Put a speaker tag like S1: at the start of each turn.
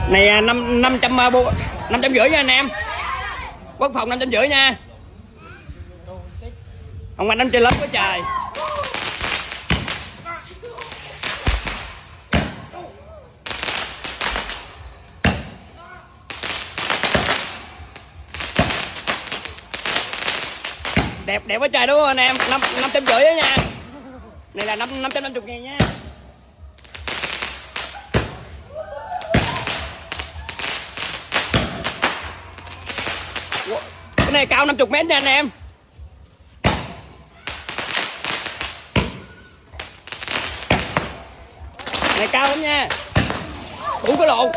S1: Này 550 nha anh em. Quốc phòng 550 nha. Ông anh đánh chơi lớn quá trời. Đẹp đẹp quá trời đúng không anh em? 550 đó nha. Này là 550.000 nha. Cái này cao 50 mét nha anh em. Này cao lắm nha. Đủ cái lộn.